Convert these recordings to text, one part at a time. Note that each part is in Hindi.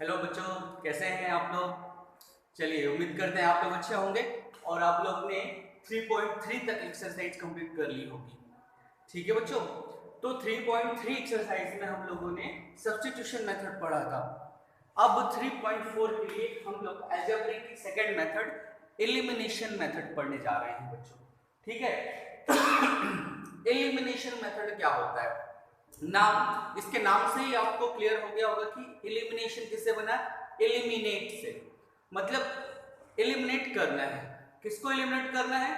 हेलो बच्चों, कैसे हैं आप लोग। चलिए, उम्मीद करते हैं आप लोग अच्छे होंगे और आप लोग ने 3.3 तक एक्सरसाइज कंप्लीट कर ली होगी। ठीक है बच्चों, तो 3.3 एक्सरसाइज में हम लोगों ने सब्स्टिट्यूशन मेथड पढ़ा था। अब 3.4 के लिए हम लोग अलजेब्रा की सेकंड मेथड एलिमिनेशन मेथड पढ़ने जा रहे हैं बच्चों। ठीक है। एलिमिनेशन मेथड क्या होता है? नाम, इसके नाम से ही आपको क्लियर हो गया होगा कि एलिमिनेशन किससे बना? एलिमिनेट से। मतलब एलिमिनेट करना है। किसको एलिमिनेट करना है?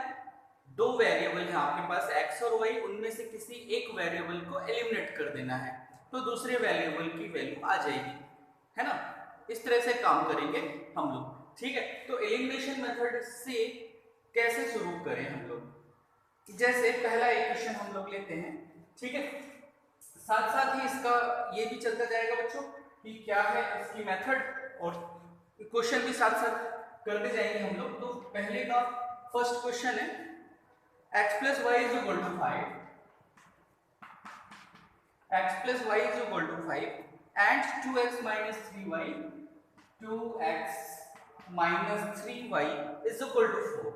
दो वेरिएबल है आपके पास x और y, उनमें से किसी एक वेरिएबल को एलिमिनेट कर देना है तो दूसरे वेरिएबल की वैल्यू आ जाएगी, है ना। इस तरह से काम करेंगे हम लोग। ठीक है, तो एलिमिनेशन मेथड से कैसे शुरू करें हम लोग। जैसे पहला इक्वेशन हम लोग लेते हैं। ठीक है, साथ साथ ही इसका ये भी चलता जाएगा बच्चों कि क्या है इसकी मेथड, और क्वेश्चन भी साथ साथ करते जाएंगे हम लोग। तो पहले का फर्स्ट क्वेश्चन है x plus y is equal to 5, x plus y is equal to 5 and 2x minus 3y, 2x minus 3y is equal to 4।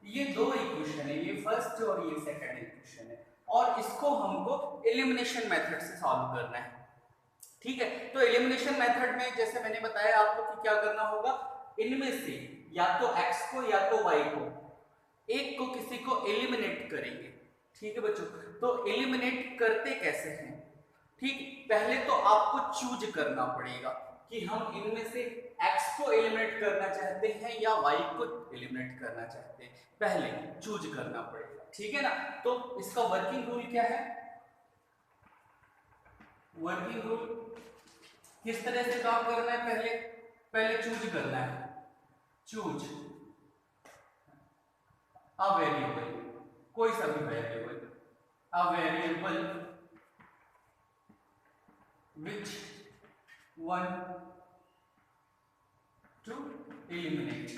ये दो इक्वेशन है, ये फर्स्ट और ये सेकंड इक्वेशन है, और इसको हमको एलिमिनेशन मेथड से सॉल्व करना है। ठीक है, तो एलिमिनेशन मेथड में जैसे मैंने बताया आपको कि क्या करना होगा, इनमें से या तो x को या तो y को, एक को किसी को एलिमिनेट करेंगे। ठीक है बच्चों, तो एलिमिनेट करते कैसे हैं? ठीक, पहले तो आपको चूज करना पड़ेगा कि हम इनमें से x को एलिमिनेट करना चाहते हैं या y को एलिमिनेट करना चाहते हैं, पहले चूज करना पड़ेगा। ठीक है ना। तो इसका वर्किंग रूल क्या है? वर्किंग रूल किस तरह से काम करना है? पहले चूज करना है। चूज अ वेरिएबल, कोई सा भी variable, a variable which one to eliminate।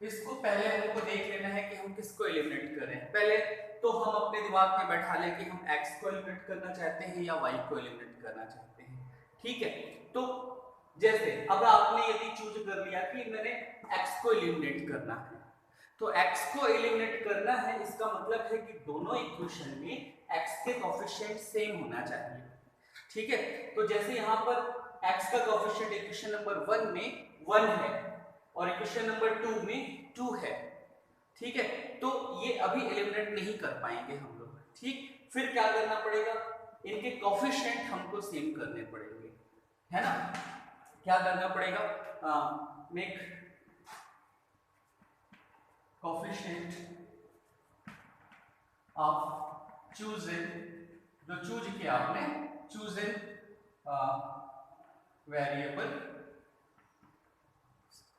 इसको पहले हमको देख लेना है कि हम किसको एलिमिनेट कर रहे हैं। पहले तो हम अपने दिमाग में बैठा लें कि हम x को एलिमिनेट करना चाहते हैं या y को एलिमिनेट करना चाहते हैं। ठीक है, तो जैसे अब आपने यदि चूज कर लिया कि मैंने x को एलिमिनेट करना है, तो x को एलिमिनेट करना है, इसका मतलब है कि दोनों इक्वेशन में x के कोएफिशिएंट सेम होना चाहिए। ठीक है, तो जैसे यहाँ पर x का कोएफिशिएंट इक्वेशन नंबर 1 में 1 है और इक्वेशन नंबर 2 में 2 है। ठीक है, तो ये अभी एलिमिनेट नहीं कर पाएंगे हम लोग। ठीक, फिर क्या करना पड़ेगा, इनके कोएफिशिएंट हमको सेम करने पड़ेंगे, है ना। क्या करना पड़ेगा? मेक कोएफिशिएंट ऑफ चूजन, जो चूज किया आपने, चूजन वेरिएबल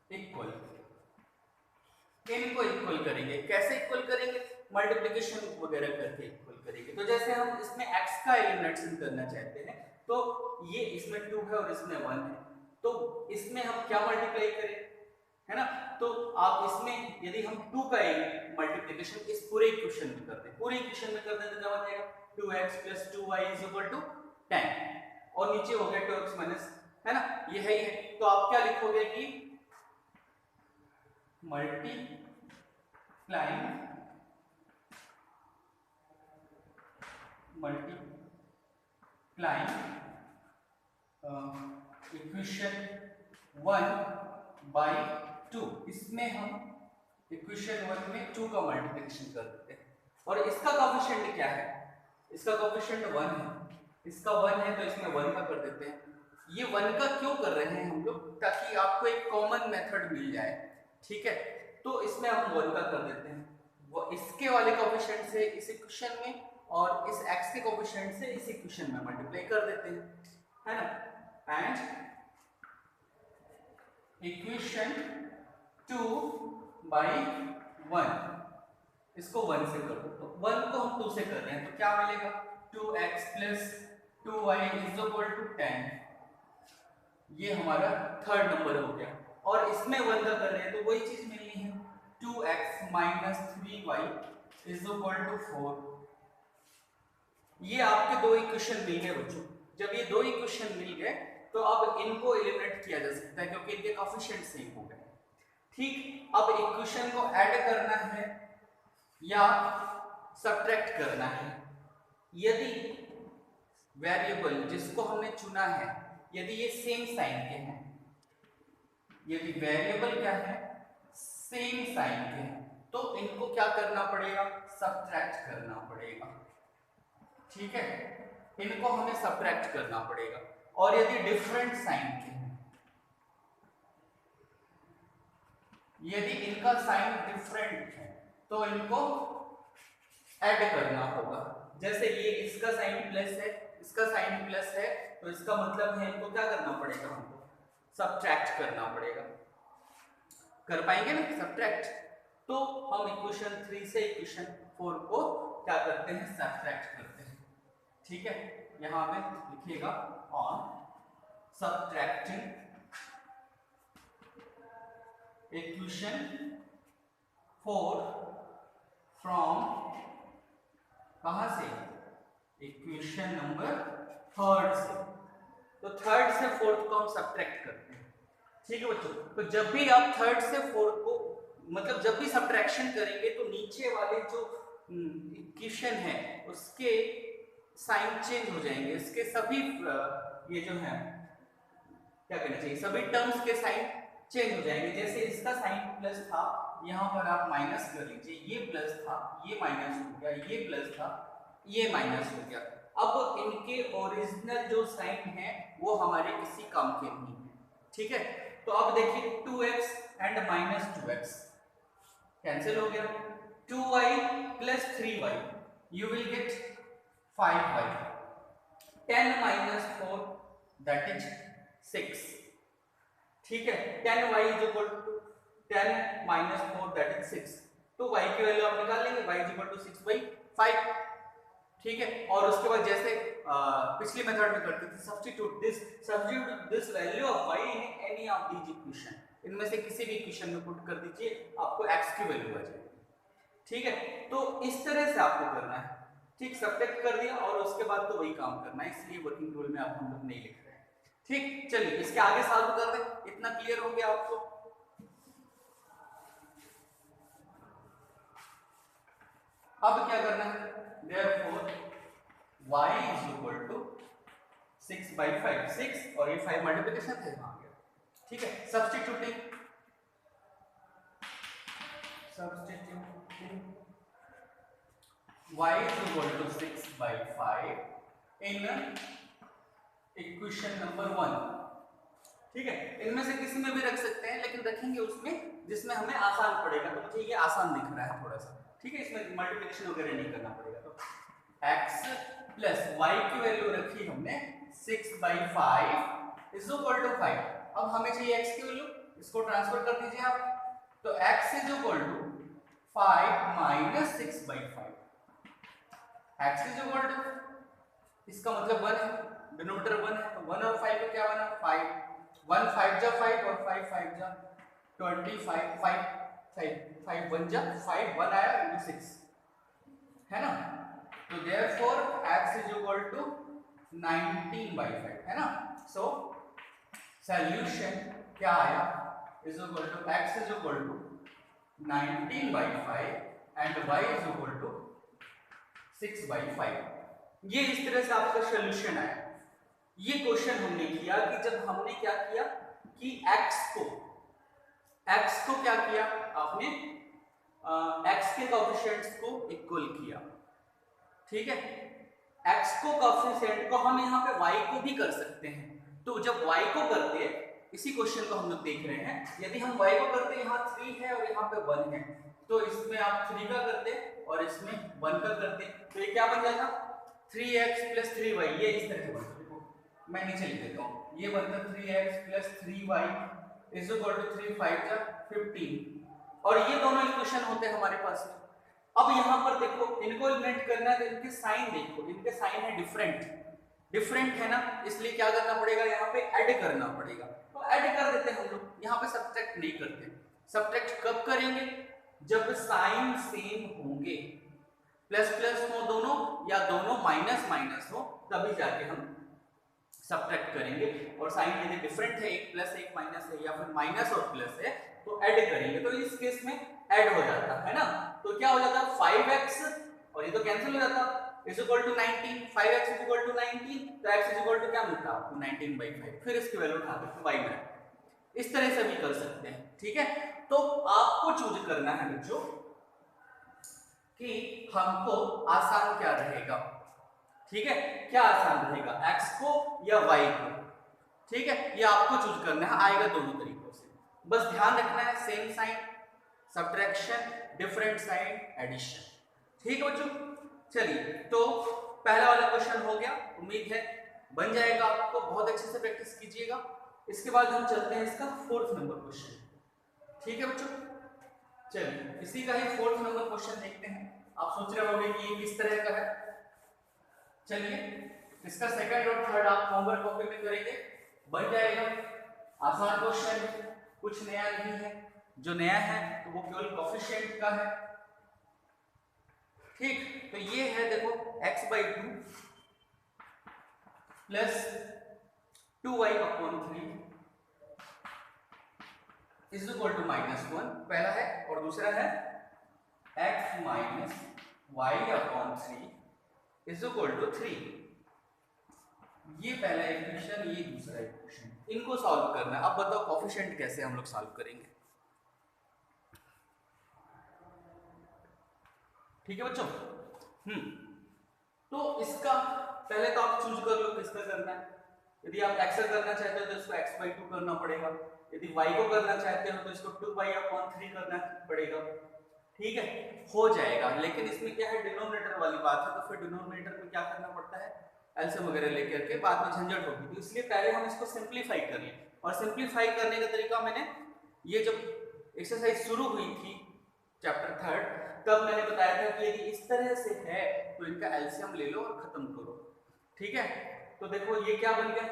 इक्वल, इनको इक्वल करेंगे। कैसे इक्वल करेंगे? मल्टीप्लिकेशन वगैरह करके इक्वल करेंगे। तो जैसे हम इसमें x का एलिमिनेशन करना चाहते हैं, तो ये इसमें 2 है और इसमें 1 है, तो इसमें हम क्या मल्टीप्लाई करें, है ना। तो आप इसमें यदि हम 2 का मल्टीप्लिकेशन इस पूरे इक्वेशन में करते हैं, पूरे इक्वेशन में करते हैं तो क्या हो जाएगा, 2x + 2y = 10, और नीचे हो गया 2x माइनस, है ना, ये है ही है। तो आप क्या लिखोगे कि मल्टीप्लाइंग इक्वेशन 1 by 2, इसमें हम इक्वेशन 1 में 2 का मल्टीप्लिकेशन कर देते हैं, और इसका कोएफिशिएंट क्या है, इसका कोएफिशिएंट 1 है, इसका 1 है तो इसमें 1 का कर देते हैं। ये 1 का क्यों कर रहे हैं हम लोग? ताकि आपको एक कॉमन मेथड मिल जाए। ठीक है, तो इसमें हम 1 का कर देते हैं, वो इसके वाले कोएफिशिएंट से इस इक्वेशन में और इस x के कोएफिशिएंट से इस इक्वेशन में मल्टीप्लाई कर देते हैं, है ना। एंड इक्वेशन 2 by 1, इसको 1 से कर दो, तो 1 को हम 2 से कर रहे हैं तो क्या मिलेगा, 2x + 2y = 10। ये हमारा थर्ड नंबर हो गया, और इसमें 1 का कर रहे हैं तो वही चीज मिलनी है, 2x - 3y = 4। ये आपके दो इक्वेशन मिल गए बच्चों। जब ये दो इक्वेशन मिल गए तो अब इनको एलिमिनेट किया जा सकता है क्योंकि इनके कोएफिशिएंट सेम हो गए। ठीक, अब इक्वेशन को ऐड करना है या सब्ट्रैक्ट करना है। यदि वेरिएबल जिसको हमने चुना है यदि ये सेम साइन के हैं, यदि वेरिएबल क्या है सेम साइन के हैं, तो इनको क्या करना पड़ेगा सब्ट्रैक्ट करना पड़ेगा। ठीक है, इनको हमें सब्ट्रैक्ट करना पड़ेगा। और यदि डिफरेंट साइन के हैं, यदि इनका साइन डिफरेंट है तो इनको ऐड करना होगा। जैसे ये इसका साइन प्लस है, इसका साइन प्लस है, तो इसका मतलब है इनको क्या करना पड़ेगा हमको सब्ट्रैक्ट करना पड़ेगा। कर पाएंगे ना सब्ट्रैक्ट? तो हम इक्वेशन 3 से इक्वेशन 4 को क्या करते हैं सब्ट्रैक्ट करते हैं। ठीक है, यहां पे लिखिएगा ऑन सब्ट्रैक्टिंग इक्वेशन 4 फ्रॉम कहां से इक्वेशन नंबर 3 से। तो 3 से 4 को हम सब्ट्रैक्ट करते हैं। ठीक है बच्चों, तो जब भी आप 3 से 4 को मतलब जब भी सब्ट्रैक्शन करेंगे तो नीचे वाले जो इक्वेशन है उसके साइन चेंज हो जाएंगे। इसके सभी ये जो है क्या कहना चाहिए सभी टर्म्स के साइन चेंज हो जाएंगे। जैसे इसका साइन प्लस था, यहाँ पर आप माइनस कर लीजिए, ये प्लस था ये माइनस हो गया, ये प्लस था ये माइनस हो गया। अब इनके ओरिजिनल जो साइन है वो हमारे किसी काम के नहीं है। ठीक है, तो अब देखिए 2x and minus 2x cancel हो गया। 2y plus 3y you will get 5y। 10 minus 4 that is 6। ठीक है, 10y is equal to 10 minus 4 that is 6। तो y की वैल्यू आप निकाल लेंगे, y इज इक्वल टू 6/5। ठीक है, और उसके बाद जैसे पिछली मेथड में करते थे substitute this value of y in any of these equation. इनमें से किसी भी इक्वेशन में पुट कर दीजिए, आपको x की वैल्यू आ जाएगी। ठीक है, तो इस तरह से आपको करना है। ठीक, सब्ट्रैक्ट कर दिया और उसके बाद तो वही काम करना है, इसलिए वर्किंग रूल में आप हम लोग नहीं लिख रहे हैं। ठीक, चलिए इसके आगे सॉल्व कर दें। इतना क्लियर हो गया आपको? अब क्या करना है, therefore y is equal to 6/5। 6 और ये 5 मल्टीप्लिकेशन थे आ गया। ठीक है, substituting y is equal to 6/5 in equation number 1। ठीक है, इनमें से किसी में भी रख सकते हैं, लेकिन रखेंगे उसमें जिसमें हमें आसान पड़ेगा। तो मुझे ये आसान दिख रहा है थोड़ा सा। ठीक है, इसमें मल्टीप्लिकेशन वगैरह नहीं करना पड़ेगा। तो x प्लस y की वैल्यू रखी हमने 6/5 इज इक्वल टू 5। अब हमें चाहिए x की वैल्यू, इसको ट्रांसफर कर दीजिए आप। तो x is equal to 5 minus 6/5। x is equal to, इसका मतलब 1 है, डिनोमिनेटर 1 है, तो 1 और 5 का क्या बना 5। 1 5 जा 5 और 5 5 जा 25। 5 1 जा 5, 1 आया into 6 है ना। तो therefore x is equal to 19/5 है ना। सो सॉल्यूशन क्या आया is equal to x is equal to 19/5 and y is equal to 6/5। ये इस तरह से आपका सॉल्यूशन आया। ये क्वेश्चन हमने किया कि जब हमने क्या किया कि x को क्या किया आपने x के कोएफिशिएंट्स को इक्वल किया। ठीक है, x को कोएफिशिएंट को हम यहाँ पे y को भी कर सकते हैं। तो जब y को करते हैं, इसी क्वेश्चन को हम लोग देख रहे हैं, यदि हम y को करते हैं, यहाँ 3 है और यहाँ पे 1 है, तो इसमें आप 3 का करते और इसमें 1 का करते, तो ये क्या बन जाएगा 3x प्लस 3y। ये इस तरह से बनता है, देखो मैं नीचे लिख देता हूँ। ये बनता 3x plus 3y is equal to 3 5 जा 15। और ये दोनों इक्वेशन होते हैं हमारे पास में। अब यहाँ पर देखो, इनको एलिमिनेट करना है तो इनके साइन देखो, इनके साइन है डिफरेंट है ना, इसलिए क्या करना पड़ेगा यहाँ पे ऐड करना पड़ेगा। तो ऐड कर देते हैं हम लोग, यहाँ पे सब्ट्रैक्ट नहीं करते। सब्ट्रैक्ट कब करेंगे, जब साइन सेम होंगे, प्लस प्लस हो दोनों या दोनों माइनस माइनस हो, तभी जाके हम सब्ट्रैक्ट करेंगे और साइन यदि डिफरेंट है, एक प्लस एक माइनस है या फिर माइनस और प्लस है, तो ऐड करेंगे, तो इस केस में ऐड हो जाता है ना। तो क्या हो जाता है 5x और ये तो कैंसिल हो जाता is equal to 19, 5x is equal to 19, तो x इज इक्वल टू क्या मिलता है आपको 19/5, फिर इसकी वैल्यू उठा दो y में। इस तरह से भी कर सकते हैं, ठीक है। तो आपको चूज करना है बच्चों कि हमको आसान क्या रहेगा, ठीक है, क्या आसान रहेगा x को या y को, ठीक है, ये आपको चूज करना है, आएगा दोनों तरीकों से, बस ध्यान रखना है same sign, subtraction, different sign, addition, ठीक है बच्चों। चलिए तो पहला वाला क्वेश्चन हो गया, उम्मीद है बन जाएगा आपको, बहुत अच्छे से प्रैक्टिस कीजिएगा। इसके बाद हम चलते हैं इसका 4th नंबर क्वेश्चन, ठीक है बच्चों। चलिए इसी का ही 4th नंबर क्वेश्चन देखते हैं। आप सोच रहे होंगे कि ये किस तरह का है, चलिए इसका सेकंड और थर्ड आप होमवर्क कॉपी में करेंगे, बन जाएगा। आसान क्वेश्चन, कुछ नया नहीं है, जो नया है तो वो केवल कोफिशिएंट का है, ठीक। तो ये है देखो x/2 plus 2y/3 is equal to -1, पहला है, और दूसरा है x minus y/3 is equal to 3। ये पहला इक्वेशन, ये दूसरा इक्वेशन, इनको सॉल्व करना है। अब बताओ कोफिशिएंट कैसे हम लोग सॉल्व करेंगे, ठीक है बच्चों। तो इसका पहले तो आप चूज कर लो किसका करना है। यदि आप x का करना चाहते हो तो इसको x/2 करना पड़ेगा, यदि y को करना चाहते हो तो इसको 2y/3 करना पड़ेगा, ठीक है, हो जाएगा। लेकिन इसमें क्या है, डिनोमिनेटर वाली बात है, तो फिर डिनोमिनेटर में क्या करना पड़ता है, एलसीएम वगैरह लेकर के बाद में झंझट होगी, तो इसलिए पहले हम इसको सिंप्लीफाई कर लें। और सिंप्लीफाई करने का तरीका, मैंने ये जब एक्सरसाइज शुरू हुई थी चैप्टर 3 तब मैंने बताया था कि यदि इस तरह से है तो इनका एलसीएम ले लो और खत्म करो, ठीक है। तो देखो ये क्या बन गया,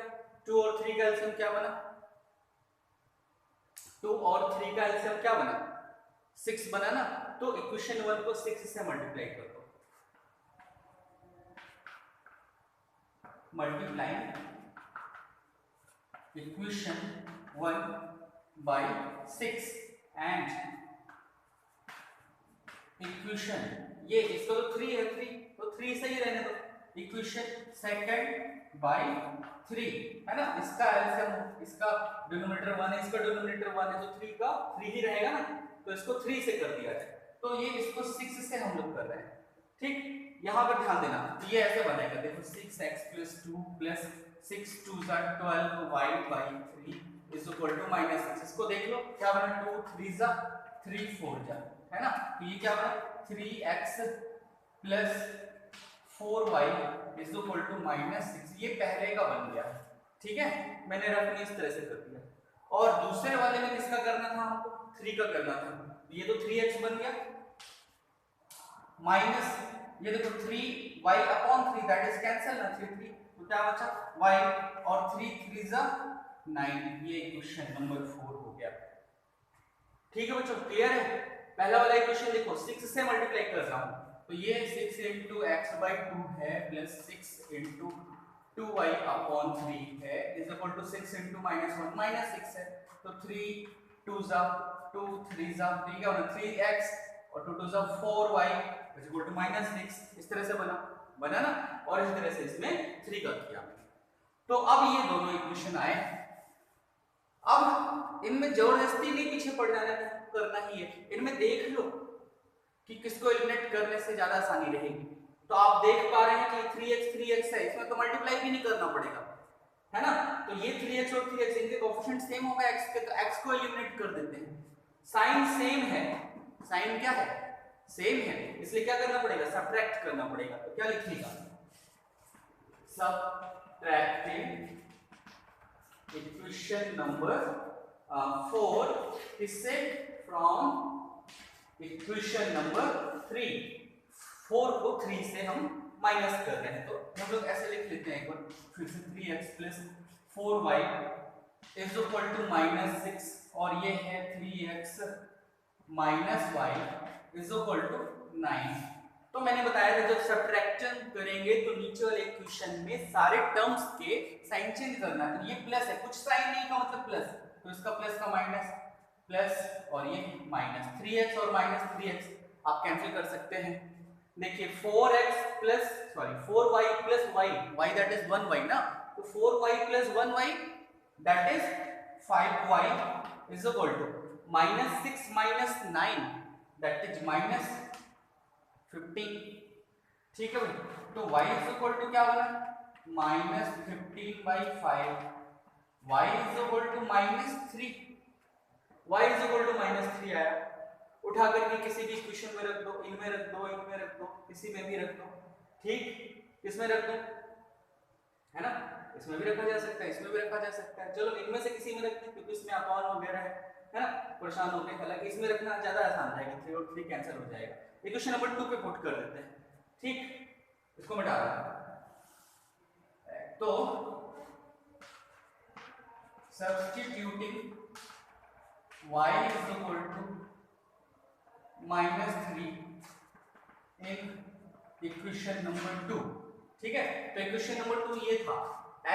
2 और 3 का एलसीएम क्या बना, 2 और 3 का एलसीएम क्या बना, 6 बना ना। तो इक्वेशन 1 को 6 से मल्टीप्लाई कर दो, multiplying equation 1 by 6 and equation, ये इसको तो 3 है, 3 तो 3 से ही रहने दो, इक्वेशन सेकंड बाय 3 है ना। इसका एलसीएम, इसका डिनोमिनेटर 1 है, इसका डिनोमिनेटर 1 है, तो 3 का 3 ही रहेगा ना, तो इसको 3 से कर दिया जाए। तो ये इसको 6 से हम लोग कर रहे हैं, ठीक। यहाँ पर ध्यान देना, तो ये ऐसे बनेगा, देखो 6x + 2 + 6 2 12y/3 is equal to -6। इसको देख लो क्या बना, 2 3 जा 3 4 जा, है ना। तो ये क्या बना, 3x + 4y is equal to -6। ये पहले का बन गया, ठीक है, मैंने रफली इस तरह से कर दिया। और दूसरे वाले में किसका करना था हमको, 3 का करना था, ये तो 3x बन गया, माइनस ये देखो 3y/3 दैट इज कैंसिल ना, 3 3, तो क्या बचा y, और 3 3 जा 9। ये इक्वेशन नंबर 4 हो गया, ठीक है बच्चों, क्लियर है। पहला वाला इक्वेशन देखो 6 से मल्टीप्लाई कर रहा हूं, तो ये 6 × x/2 है प्लस 6 × 2y/3 है इज इक्वल टू 6 × -1 -6 है, तो 3 2 जा 2 3 जा, तो ये क्या बना 3x और 2 2 जा 4y इज इक्वल टू -6। इस तरह से बना ना, और इस तरह से इसमें 3 का किया। तो अब ये दोनों इक्वेशन आए, अब इनमें जबरदस्ती नहीं पीछे पड़ जाना करना ही है, इनमें देख लो कि किसको एलिमिनेट करने से ज्यादा आसानी रहेगी। तो आप देख पा रहे हैं कि 3x है, इसमें तो मल्टीप्लाई भी नहीं करना पड़ेगा, है ना। तो ये 3x और 3x इनके कोएफिशिएंट सेम होगा x के, तो x को एलिमिनेट कर देते हैं। साइन सेम है, साइन क्या है, सेम है, इसलिए क्या करना पड़ेगा, सब्ट्रैक्ट करना पड़ेगा। तो क्या लिखिएगा, सब्ट्रैक्टिंग इक्वेशन नंबर 4 इससे फ्रॉम इक्वेशन नंबर 3। 4 को 3 से हम माइनस कर रहे हैं, तो हम लोग ऐसे लिख लेते हैं एक बार फिर से, 3x + 4y is equal to -6, और ये है 3x - y is equal to 9। तो मैंने बताया था जब सब्ट्रैक्शन करेंगे तो नीचे वाले इक्वेशन में सारे टर्म्स के साइन चेंज करना है। तो ये प्लस है, कुछ साइन नहीं का मतलब प्लस, तो इसका प्लस का माइनस, प्लस और ये माइनस, 3x और माइनस 3x आप कैंसिल कर सकते हैं। देखिए 4x plus sorry 4y plus y, y that is 1y ना, तो 4y plus 1y that is 5y is equal to minus 6 minus 9 that is minus 15। ठीक है भाई, तो y इज इक्वल टू क्या बना, minus 15/5, y is equal to minus 3, y is equal to minus 3 आया। उठा करके किसी भी इक्वेशन में रख दो, इनमें रख दो, इनमें रख दो, किसी में भी रख दो, ठीक, इसमें रख दो, है ना, इसमें भी रखा जा सकता है, इसमें भी रखा जा सकता है। चलो इनमें से किसी में रखते हैं क्योंकि इसमें अपॉन वगैरह है ना, परेशान हो गए। हालांकि इसमें रखना ज्यादा आसान रहेगा, 3 और 3 कैंसिल हो जाएगा। इक्वेशन नंबर 2 पे पुट कर देते हैं, ठीक, इसको मिटा रहा हूं। तो substituting y is equal to minus 3 in equation number 2, ठीक है। तो इक्वेशन नंबर 2 ये था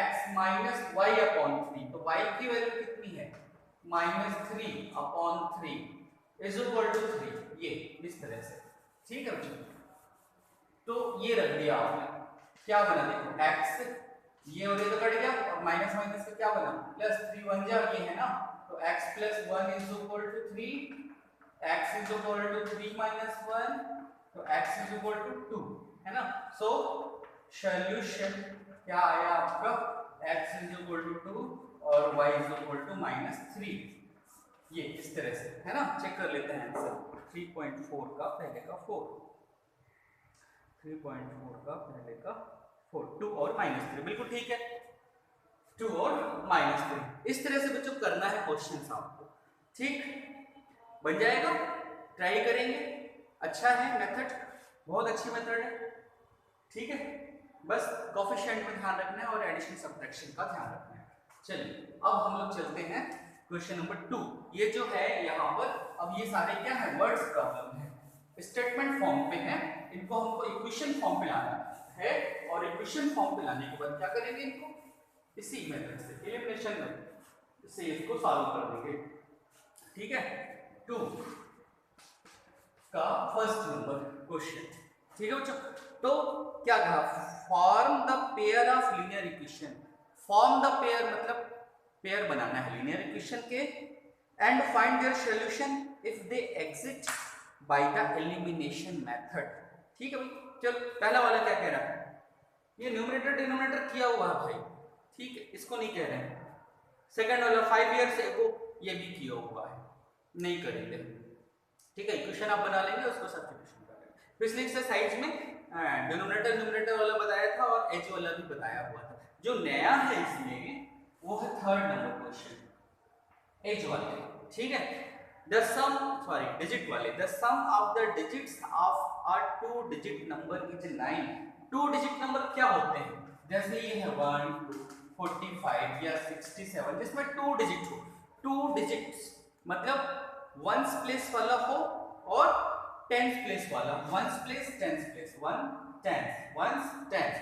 x माइनस वाई अपॉन 3, तो y की वैल्यू कितनी है, minus 3 upon 3 is equal to 3, ये इस तरह से, ठीक है बच्चों। तो ये रख दिया आपने, क्या बना, देखो x, ये और ये तो कट गया, और माइनस माइनस से क्या बना, प्लस 3 बन जा, ये है ना, तो x plus 1 is equal to 3, x is equal to 3 minus 1, तो x इज इक्वल टू 2, है ना। सो सॉल्यूशन क्या आया आपका, x इज इक्वल टू 2 और y is equal to minus 3, ये इस तरह से, है ना। चेक कर लेते हैं आंसर, 3.4 का पहले का 4, 3.4 का पहले का 4, 2 और माइनस 3, बिल्कुल ठीक है, 2 और माइनस 3। इस तरह से बच्चों करना है क्वेश्चन आपको, ठीक, बन जाएगा, ट्राई करेंगे, अच्छा है मेथड, बहुत अच्छी मेथड है, ठीक है। बस कोएफिशिएंट में ध्यान रखना है और एडिशन सब्ट्रैक्शन का ध्यान रखना है। चलिए अब हम लोग चलते हैं क्वेश्चन नंबर 2। ये जो है यहाँ पर, अब ये सारे क्या है, वर्ड्स प्रॉब्लम है, स्टेटमेंट फॉर्म पे है, इनको हमको इक्वेशन फॉर्म पे लाना है, और इक्वेशन फॉर्म पे लाने के बाद क्या करेंगे, इनको इसी मेथड से, एलिमिनेशन मेथड से इसको सॉल्व कर देंगे, ठीक है। 2 का फर्स्ट नंबर क्वेश्चन, ठीक है बच्चों। तो क्या कहा, form the pair of linear equation, form the pair मतलब पेयर बनाना है लीनियर इक्वेशन के, and find their solution if they exist by the elimination method, ठीक है भाई। चलो पहला वाला क्या कह रहा है, ये न्यूमरेटर डिनोमिनेटर किया हुआ है भाई, ठीक है, इसको नहीं कह रहे हैं। सेकंड वाला 5 इयर्स एगो, ये भी किया हुआ है, नहीं करेंगे, ठीक है। इक्वेशन आप बना लेंगे, उसको सब्स्टिट्यूशन कर लेंगे। पिछले एक्सरसाइज में डिनोमिनेटर न्यूमरेटर वाला बताया था और एच वाला भी बताया हुआ था। जो नया है इसमें वो है थर्ड नंबर क्वेश्चन, एच वाले, ठीक है। द सम सॉरी डिजिट वाले, the sum of the digits of a 2 digit number is 9। 2 digit number क्या होते हैं, जैसे ये है 1 2 45 या 67, जिसमें 2 डिजिट हो, 2 डिजिट्स मतलब वंस प्लेस वाला हो और टेंस प्लेस वाला, ones place tens place, 1 tens 1 tens,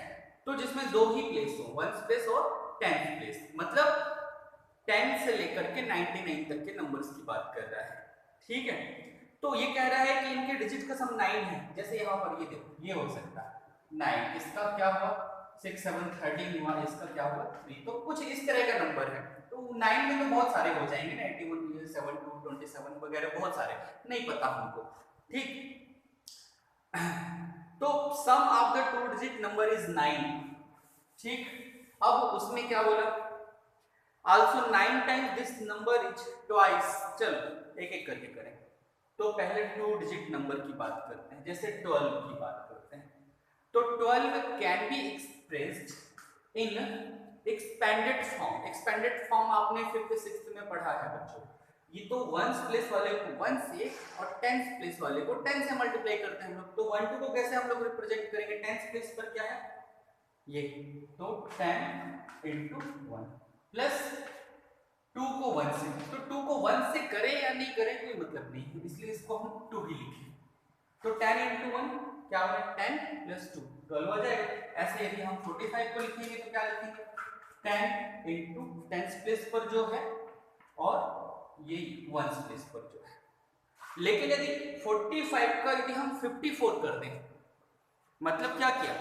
तो जिसमें दो ही प्लेस हो, वंस प्लेस और टेंस प्लेस, मतलब 10 से लेकर के 99 तक के नंबर्स की बात कर रहा है, ठीक है। तो ये कह रहा है कि इनके डिजिट का सम 9 है, जैसे यहाँ पर ये देखो, ये हो सकता है 9, इसका क्या हुआ 6 7 13 हुआ, इसका क्या हुआ 3, तो कुछ इस तरह का नंबर है। तो 9 में तो बहुत सारे हो जाएंगे ना, 81 7 2 27 वगैरह बहुत सारे, नहीं पता हमको, ठीक। तो sum of the 2 digit number is 9, ठीक। अब उसमें क्या बोला, also 9 times this number is twice। चलो एक एक करके करें। तो पहले 2 डिजिट नंबर की बात करते हैं, जैसे 12 की बात करते हैं। तो 12 can be expressed in expanded form. Expanded form आपने 5th 6th में पढ़ा है बच्चों। ये तो वंस प्लेस वाले को 1 से और टेंस प्लेस वाले को 10 से मल्टीप्लाई करते हैं हम लोग। तो 1 2 को कैसे हम लोग रिप्रेजेंट करेंगे, टेंस प्लेस पर क्या है ये, तो 10 into 1 प्लस 2 को 1 से, तो 2 को 1 से करें या नहीं करें कोई मतलब नहीं है, इसलिए इसको हम 2 ही लिखें। तो 10 into 1 क्या होगा 10 प्लस 2 12 हो जाएगा। ऐसे यदि हम 45 को लिखेंगे तो क्या लिखेंगे 10 इंटू टेंस प्लेस पर जो है और ये वंस प्लेस पर जो है। लेकिन यदि 45 का यदि हम 54 कर दें, मतलब क्या किया,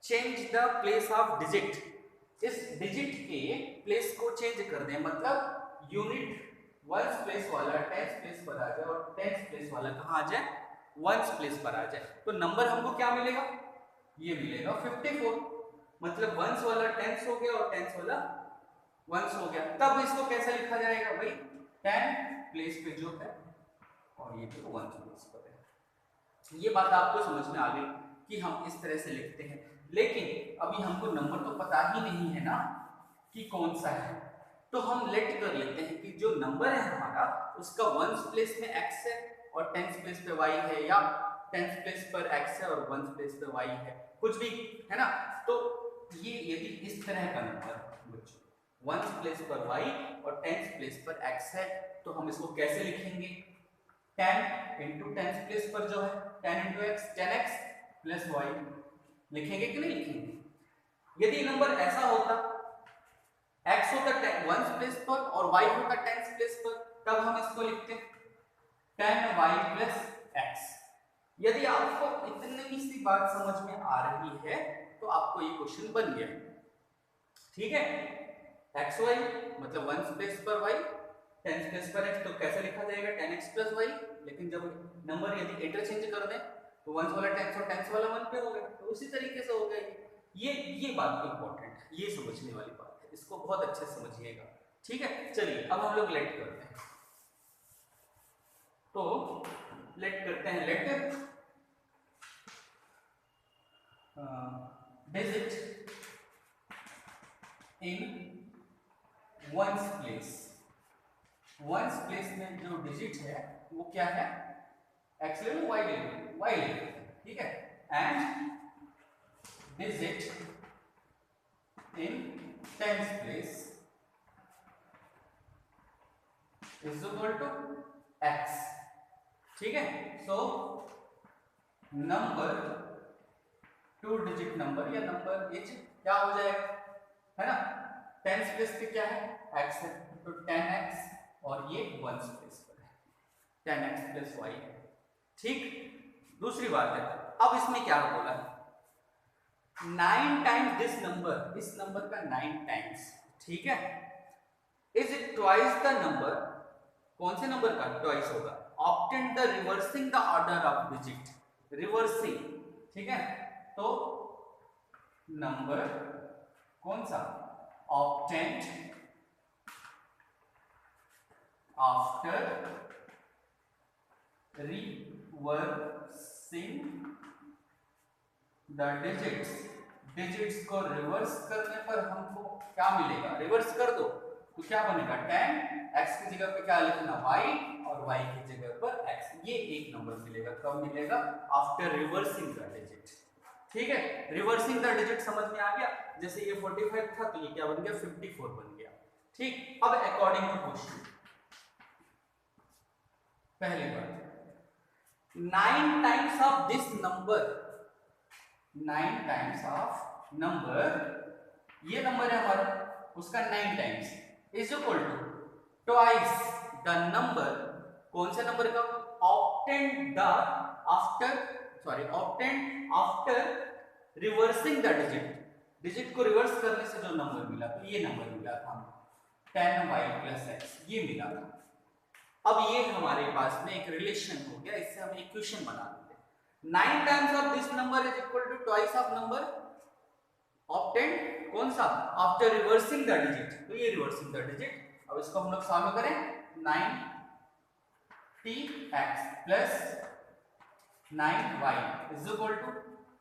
change the place of digit, इस डिजिट के प्लेस को चेंज कर दें, मतलब यूनिट वंस प्लेस वाला टेंस प्लेस पर आ जाए और टेंस प्लेस वाला कहाँ आ जाए, वंस प्लेस पर आ जाए, तो नंबर हमको क्या मिलेगा, ये मिलेगा 54। मतलब वंस वाला टेंस हो गया और टेंस वाला वंस हो गया। तब इसको कैसे लिखा जाएगा भाई, 10 प्लेस पे जो है और ये तो वंस प्लेस पर है। ये बात आपको समझ में आ गई कि हम इस तरह से लिखते हैं। लेकिन अभी हमको नंबर तो पता ही नहीं है ना कि कौन सा है, तो हम लेट कर लेते हैं कि जो नंबर है हमारा उसका वंस प्लेस में x है और टेंस प्लेस पे y है, या टेंस प्लेस पर x है और वंस प्लेस पे y है, कुछ भी है ना। तो ये यदि इस तरह का नंबर बच्चों वंस प्लेस पर y और टेंस प्लेस पर x है तो हम इसको कैसे लिखेंगे, 10 इंटू टेंस प्लेस पर जो है 10 into x 10x plus y लिखेंगे कि नहीं लिखेंगे। यदि नंबर ऐसा होता x होता वंस प्लेस पर और y होता टेंस प्लेस पर, तब हम इसको लिखते 10y प्लस x। यदि आपको इतनी सी बात समझ में आ रही है तो आपको ये क्वेश्चन बन गया, ठीक है। xy मतलब वंस प्लेस पर y टेंस प्लेस पर x, तो कैसे लिखा जाएगा 10x प्लस y। लेकिन जब नंबर यदि इंटरचेंज कर दें तो वंस वाला टेंस और टेंस वाला वन पे हो गया, तो उसी तरीके से हो गया। ये बात इंपॉर्टेंट है, ये समझने वाली बात है, इसको बहुत अच्छे से समझिएगा, ठीक है। चलिए अब हम लोग लेट करते हैं, तो लेट करते हैं, let digit in ones place. Ones place में जो डिजिट है वो क्या है, x ले लो y ले लो, y ले लो, ठीक है। And digit in tens place is equal to x, ठीक है। सो नंबर 2 डिजिट नंबर या नंबर इज क्या हो जाएगा, है ना, टेंस प्लेस पे क्या है x है, तो 10x और ये वंस प्लेस पर है 10x प्लस y है, ठीक। दूसरी बात है, अब इसमें क्या बोला है 9 टाइम्स दिस नंबर, इस नंबर का 9 टाइम्स, ठीक है। Is it twice the number, कौन से नंबर का ट्वाइस होगा, obtain the reversing the order of digit, reversing, ठीक है। तो नंबर कौन सा, obtained after reversing the digits, digits को रिवर्स करने पर हमको क्या मिलेगा, रिवर्स कर दो तो क्या बनेगा 10, x की जगह पे क्या लिखना y और y की जगह पर x, ये एक नंबर मिलेगा। कब मिलेगा, आफ्टर रिवर्सिंग द डिजिट, ठीक है। रिवर्सिंग द डिजिट समझ में आ गया, जैसे ये 45 था तो ये क्या बन गया 54 बन गया, ठीक। अब अकॉर्डिंग टू क्वेश्चन, पहली बात 9 times of this number, 9 times of number, ये नंबर है हमारा उसका 9 times is equal to twice the number, कौन से नंबर का, obtained the after, sorry obtained after reversing the digit, digit को रिवर्स करने से जो नंबर मिला, तो ये नंबर मिला था 10y प्लस x, ये मिला था। अब ये हमारे पास में एक रिलेशन हो गया, इससे हम इक्वेशन बना लेते हैं। 9 times of this number is equal to twice of number obtained कौन सा, आफ्टर रिवर्सिंग द डिजिट, तो ये रिवर्सिंग द डिजिट। अब इसको हम लोग सॉल्व करें, 9tx plus 9y is equal to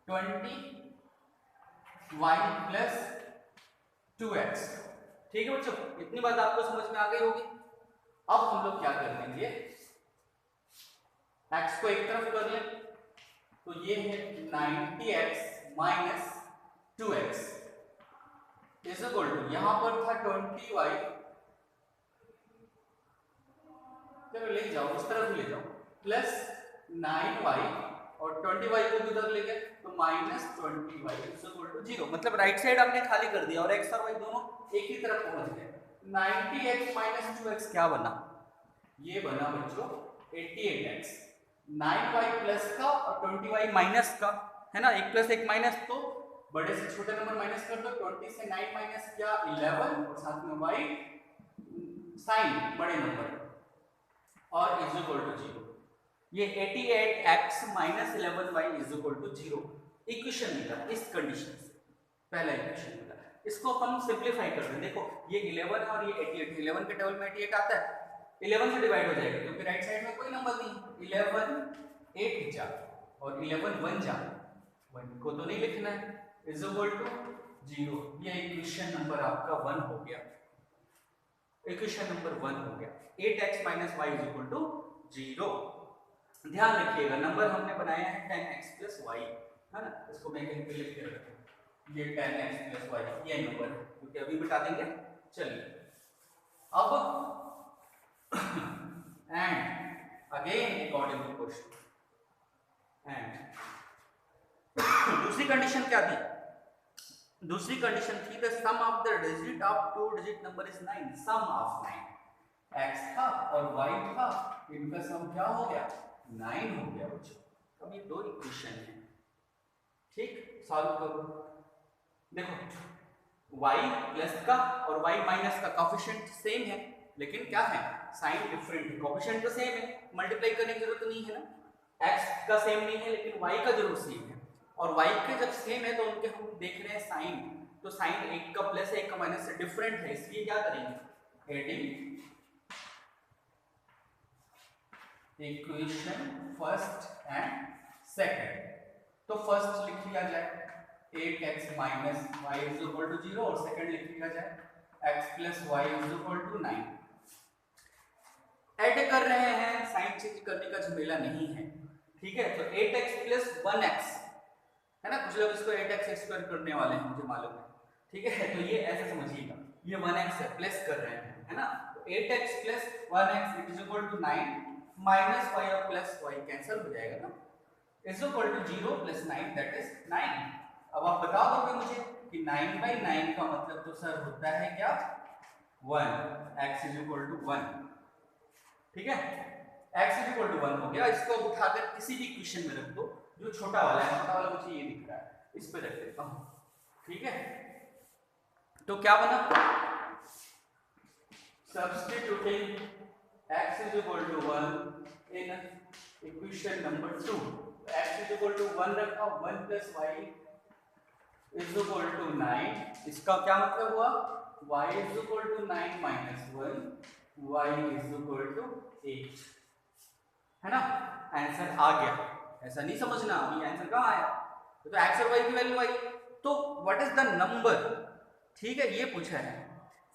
20y plus 2x, ठीक है बच्चों, इतनी बात आपको समझ में आ गई होगी। अब हम लोग क्या कर लेंगे, x को एक तरफ कर लें, तो ये है 90x minus 2x is equal to, यहां पर था 20y, चलो ले जाओ उस तरफ ले जाओ, प्लस 9y और 20y को भी उधर ले गए तो -20y = 0। मतलब राइट साइड हमने खाली कर दिया और x और y दोनों एक ही तरफ पहुंच गए। 90x - 2x क्या बना? ये बना बच्चों 88x। 9y प्लस का और 20y माइनस का, है ना, 1 + 1 माइनस, तो बड़े से छोटे नंबर माइनस कर दो। 20 से 9 माइनस किया 11 और साथ में y साइन बड़े नंबर और = 0। ये 88x - 11y = 0 इक्वेशन मिला इस कंडीशन से, पहला इक्वेशन मिला। इसको हम सिंपलीफाई कर रहे हैं। देखो ये 11 है और ये 88, 11 के टेबल में 88 आता है, 11 से डिवाइड हो जाएगा क्योंकि राइट साइड में कोई नंबर नहीं। 11 8 जा और 11 1 जा, 1 को तो नहीं लिखना है, = 0। ये इक्वेशन नंबर आपका 1 हो गया, इक्वेशन नंबर 1 हो गया। 8x - y = 0। ध्यान रखिएगा नंबर हमने बनाया है 10x + y, है ना, इसको मैं कहीं पे लिख के रखता हूं। ये 10x + y ये नंबर है क्योंकि अभी बता देंगे। चलिए अब and again according to question and दूसरी कंडीशन क्या थी? दूसरी कंडीशन थी the sum of the digit of two digit number is 9। Sum of 9 x था और y था, इनका सम क्या हो गया? 9 हो गया बच्चों। अब ये दो इक्वेशन है, ठीक, सॉल्व करो। देखो y प्लस का और y माइनस का कोएफिशिएंट सेम है, लेकिन क्या है, साइन डिफरेंट है। कोएफिशिएंट तो सेम है, मल्टीप्लाई करने की जरूरत नहीं है ना। x का सेम नहीं है लेकिन y का जरूर सेम है, और y के जब सेम है तो उनके हम देख रहे हैं साइन, तो साइन एक का प्लस है एक का माइनस से डिफरेंट है, इसलिए क्या करेंगे, adding equation first and second. तो फर्स्ट लिख लिया जाए 8x - y = 0 और सेकंड लिख लिया जाए x + y = 9। ऐड कर रहे हैं, साइन चेंज करने का झमेला नहीं है, ठीक है। तो 8x + 1x है ना, कुछ लोग इसको 8x² करने वाले हैं, मुझे मालूम है, ठीक है। तो ये ऐसे समझिएगा, ये 1x है, प्लस कर रहे हैं, है ना। तो 8x + 1x = 9 माइनस y और प्लस y कैंसिल हो जाएगा ना, = 0 + 9 दैट इज 9। अब आप बता दोगे मुझे कि 9/9 का मतलब तो सर होता है क्या, 1, x = 1, ठीक है। x = 1 हो गया। इसको उठाकर किसी भी इक्वेशन में रख दो, जो छोटा वाला है, छोटा वाला मुझे ये दिख रहा है, इस पे रख देता हूं, ठीक है। तो क्या बना, सब्स्टिट्यूटिंग x = 1 इन इक्वेशन नंबर 2। x = 1 रखा, 1 + y = 9। इसका क्या मतलब हुआ, y = 9 - 1, y = 8, है ना। आंसर आ गया, ऐसा नहीं समझना अभी आंसर कहाँ आया, तो x और y की वैल्यू आई। तो व्हाट इज द नंबर, ठीक है, ये पूछा है,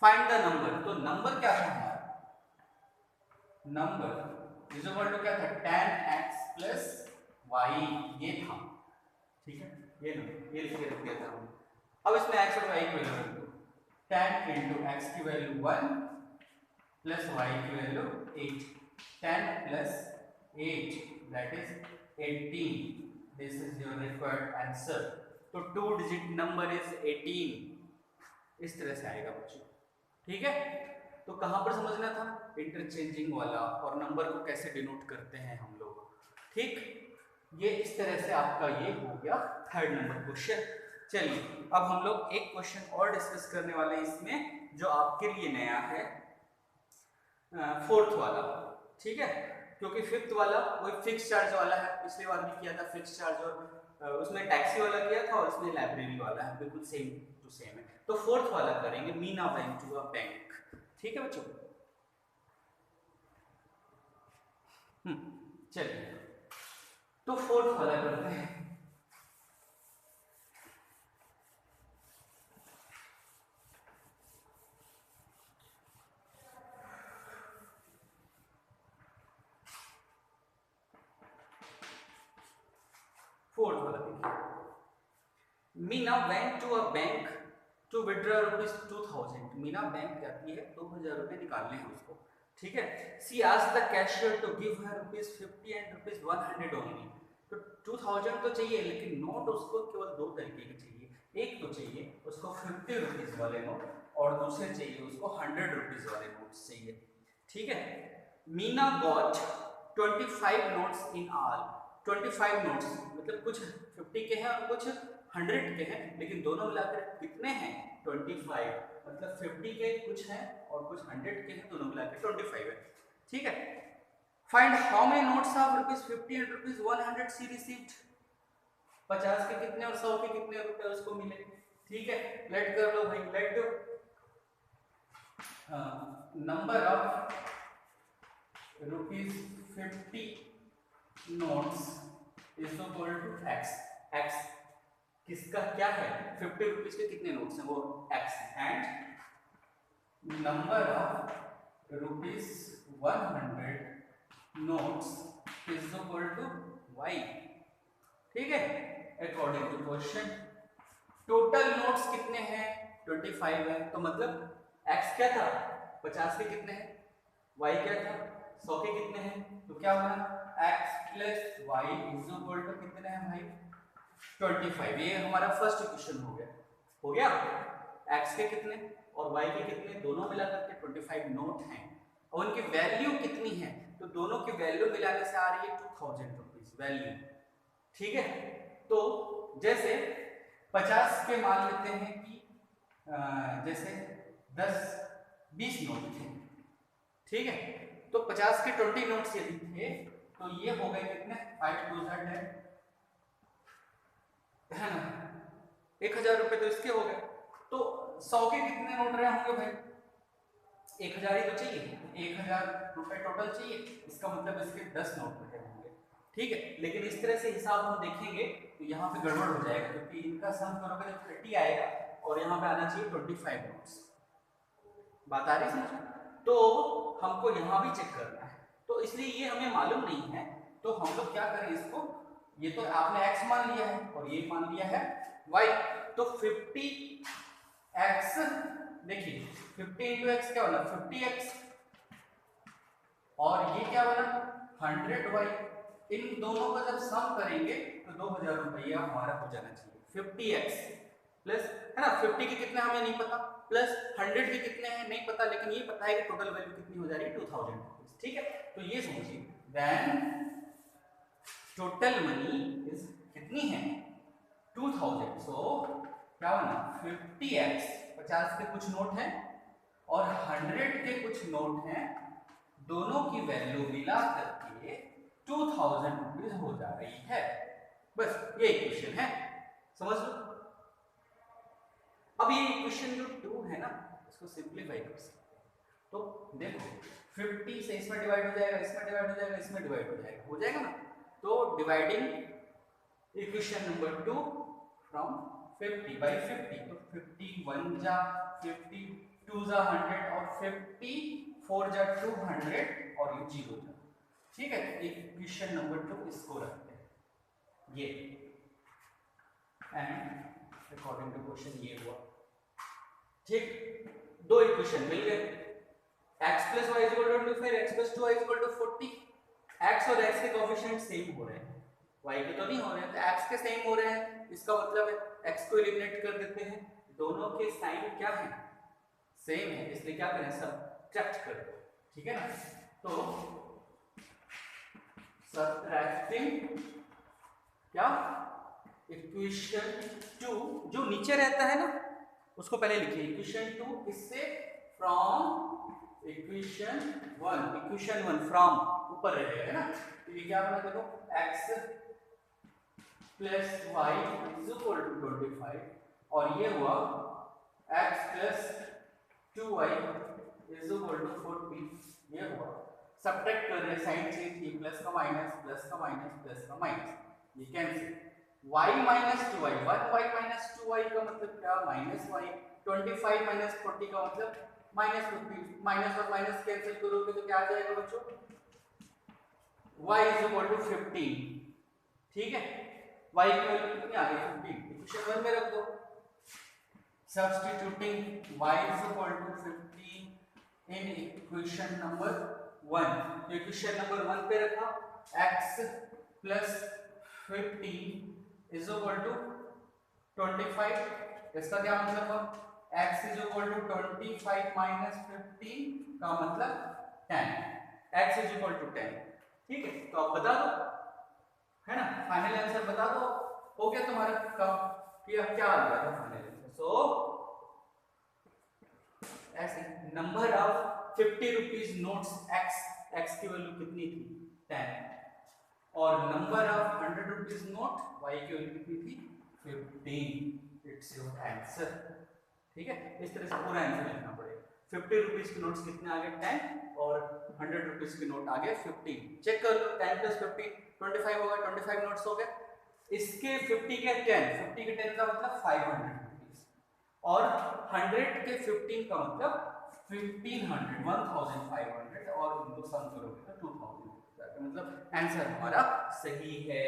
फाइंड द नंबर। तो नंबर क्या था हमारा, नंबर = क्या था, 10x + y ये था, ठीक है। ये नंबर ये लिख के रख दिया था हमने। अब इसमें x और y की वैल्यू रख दो, 10 × x की वैल्यू 1 + y की value 8, 10 + 8 that is 18। this is your required answer। तो 2 डिजिट नंबर इज 18, इस तरह से आएगा बच्चों, ठीक है। तो कहां पर समझना था, इंटरचेंजिंग वाला, और नंबर को कैसे डिनोट करते हैं हम लोग, ठीक। ये इस तरह से आपका ये हो गया 3rd नंबर क्वेश्चन। चलिए अब हम लोग एक क्वेश्चन और डिस्कस करने वाले हैं इसमें, जो आपके लिए नया है, 4th वाला, ठीक है। क्योंकि 5th वाला वही फिक्स चार्ज वाला है, पिछली बार भी किया था फिक्स चार्ज, और उसमें टैक्सी वाला किया था और उसमें लाइब्रेरी वाला है, बिल्कुल सेम टू सेम है। तो 4th वाला करेंगे, Meena went to a bank, ठीक है बच्चों। चलिए तो 4th वाला करते हैं। Meena went to a bank to withdraw ₹2000। Meena bank जाती है 2000 रुपए निकालने हैं उसको, ठीक है। She asked the cashier to give her ₹50 and ₹100 only. तो 2000 तो चाहिए, लेकिन नोट उसको केवल दो तरीके के चाहिए। एक तो चाहिए उसको 50 रुपीज वाले नोट, और दूसरे चाहिए उसको 100 रुपीज वाले नोट्स चाहिए। ठीक है। Meena got 25 notes in all. 25 notes मतलब कुछ 50 के हैं और कुछ 100 के हैं, लेकिन दोनों मिलाकर कितने हैं? 25। मतलब 50 के कुछ हैं और कुछ 100 के हैं, दोनों मिलाकर 25 है। ठीक है। Find how many notes of ₹50 and ₹100 she received. 50 के कितने और 100 के कितने रुपए उसको मिले। ठीक है, लेट कर लो भाई। Let number of ₹50 notes is equal to x। x किसका क्या है? 50 रुपीज के कितने नोट्स हैं वो x है। And number of ₹100 notes is equal to y। ठीक है। According to question total notes कितने हैं? 25 है। तो मतलब x क्या था? 50 के कितने हैं? y क्या था? 100 के कितने हैं? तो क्या होगा? x plus y is equal to कितने हैं भाई? 25। ये हमारा फर्स्ट इक्वेशन हो गया। हो गया। x के कितने और y के कितने, दोनों मिलाकर के 25 नोट हैं, और उनकी वैल्यू कितनी है? तो दोनों की वैल्यू मिलाने से आ रही है 2000 रुपीज वैल्यू। ठीक है। तो जैसे 50 के मान लेते हैं कि जैसे 10-20 नोट थे। ठीक है। तो 50 के 20 नोट्स यदि थे तो ये हो गए कितने? 5 2 10 है ना, 1000 रुपए तो इसके हो गए। तो 100 के कितने नोट रहे होंगे भाई? 1000 ही तो चाहिए, 1000 रुपए टोटल चाहिए। इसका मतलब इसके 10 नोट रहे होंगे। ठीक है। लेकिन इस तरह से हिसाब हम देखेंगे तो यहाँ पे गड़बड़ हो जाएगा, क्योंकि इनका सम करोगे तो 30 आएगा और यहाँ पे आना चाहिए 25 नोट्स। बात आ रही समझ? तो हमको यहाँ भी चेक करना है, तो इसलिए ये हमें मालूम नहीं है। तो हम लोग क्या करें इसको, ये तो आपने x मान लिया है और ये मान लिया है y। तो 50x, देखिए 50 इंटू एक्स क्या बना? 50x, और ये क्या बना? 100y। इन दोनों का जब सम करेंगे तो 2000 रुपया हमारा हो जाना चाहिए। 50x प्लस, है ना, 50 के कितने हमें नहीं पता, प्लस 100 के कितने हैं नहीं पता, लेकिन ये पता है कि टोटल वैल्यू कितनी हो जा रही है? 2000 रुपीज। ठीक है। तो ये समझिए, देन टोटल मनी इज कितनी है? 2000। सो क्या बना? 50x, 50 के कुछ नोट हैं और 100 के कुछ नोट हैं, दोनों की वैल्यू मिला करके 2000 रुपीज हो जा रही है। बस ये इक्वेशन है, समझ लो। अब ये इक्वेशन जो 2 है ना, इसको सिंपलीफाई कर सकते हैं। तो देखो 50 से इसमें डिवाइड हो जाएगा, इसमें डिवाइड हो जाएगा, इसमें डिवाइड हो जाएगा ना। तो dividing equation number 2 from 50 by 50, तो 51 जा 50, 2 जा 100 और 50 4 जा 200 और ये 0 जा। ठीक है। इक्वेशन नंबर 2 इसको रखते हैं ये, एंड अकॉर्डिंग टू क्वेश्चन ये हुआ। ठीक, दो इक्वेशन मिल गए। x plus y is equal to 25, x plus 2y is equal to 40। x और x के कोएफिशिएंट सेम हो रहे हैं, y के तो नहीं हो रहे हैं, तो x के सेम हो रहे हैं। इसका मतलब है x को एलिमिनेट कर देते हैं, दोनों के साइन क्या है? सेम है, इसलिए क्या करें? सब्ट्रैक्ट कर दो। ठीक है ना। तो सब्ट्रैक्टिंग क्या? इक्वेशन 2 जो नीचे रहता है ना उसको पहले लिखिए, इक्वेशन 2 इससे फ्रॉम इक्वेशन 1, इक्वेशन 1 फ्रॉम ऊपर रहेगा, है ना। तो ये क्या बना? देखो x plus y is equal to 25, और ये हुआ x plus 2y is equal to 40। ये हुआ, सब्ट्रैक्ट कर रहे, साइन चेंज की, प्लस का माइनस, प्लस का माइनस, प्लस का माइनस, ये cancel. y minus 2y, 1y minus 2y का मतलब क्या? Minus y। 25 माइनस 40 का मतलब माइनस 50। माइनस और माइनस कैंसिल करोगे तो क्या आ जाएगा बच्चों? y is equal to 15। ठीक है। y की वैल्यू कितनी आ गई? 15। इक्वेशन 1 में रख दो, substituting y is equal to 15 in equation number 1। तो इक्वेशन नंबर 1 पे रखा x plus 15 is equal to 25। इसका क्या मतलब है? x is equal to 25 minus 15 का मतलब 10। x is equal to 10। ठीक है, तो आप बता दो, है ना, फाइनल आंसर बता दो। हो गया तुम्हारा काम कि अब क्या आ गया था फाइनल आंसर। सो ऐसे number of 50 rupees notes x की वैल्यू कितनी थी? 10। और number of 100 rupees note y की वैल्यू कितनी थी? 15। It's your answer. ठीक है, इस तरह से पूरा आंसर लिखना पड़ेगा। 50 रुपीज के नोट्स कितने आ गए? 10 और 100 रुपीज के नोट आ गए 15। चेक कर लो, 10 प्लस 15 25 होगा, 25 नोट्स हो गए। इसके 50 के 10 का मतलब 500 रुपीज और 100 के 15 का मतलब 1500 और इनको सम करोगे तो 2000, मतलब आंसर हमारा सही है।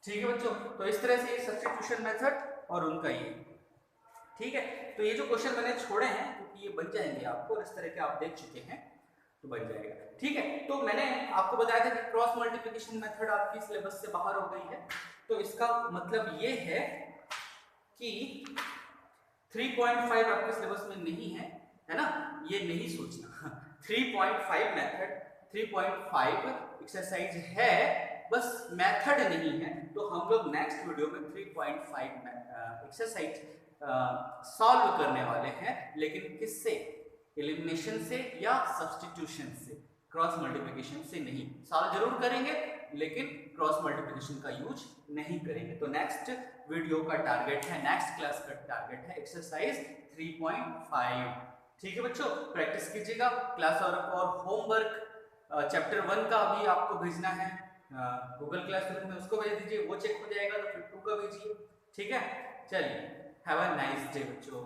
ठीक है बच्चों, तो इस तरह से ये सब्स्टिट्यूशन मेथड और उनका ये। ठीक है, तो ये जो क्वेश्चन मैंने छोड़े हैं क्योंकि ये बन जाएंगे आपको, इस तरह के आप देख चुके हैं तो बन जाएगा। ठीक है, तो मैंने आपको बताया था कि क्रॉस मल्टीप्लिकेशन मेथड आपकी सिलेबस से बाहर हो गई है। तो इसका मतलब ये है कि 3.5 आपके सिलेबस में नहीं है, है ना, ये नहीं सोचना। 3.5 मेथड 3.5 एक्सरसाइज है, बस मेथड नहीं है। तो हम लोग नेक्स्ट वीडियो में 3.5 एक्सरसाइज सॉल्व करने वाले हैं, लेकिन किससे? एलिमिनेशन से या सब्स्टिट्यूशन से, क्रॉस मल्टीप्लिकेशन से नहीं। सॉल्व जरूर करेंगे लेकिन क्रॉस मल्टीप्लिकेशन का यूज नहीं करेंगे। तो नेक्स्ट वीडियो का टारगेट है, नेक्स्ट क्लास का टारगेट है एक्सरसाइज 3.5। ठीक है बच्चों, प्रैक्टिस कीजिएगा। क्लास और होमवर्क चैप्टर 1 का अभी आपको भेजना है गूगल क्लासरूम में, उसको भेज दीजिए, वो चेक हो जाएगा तो फिर 2 का भेजिए। ठीक है, चलिए, हैव अ नाइस डे बच्चों।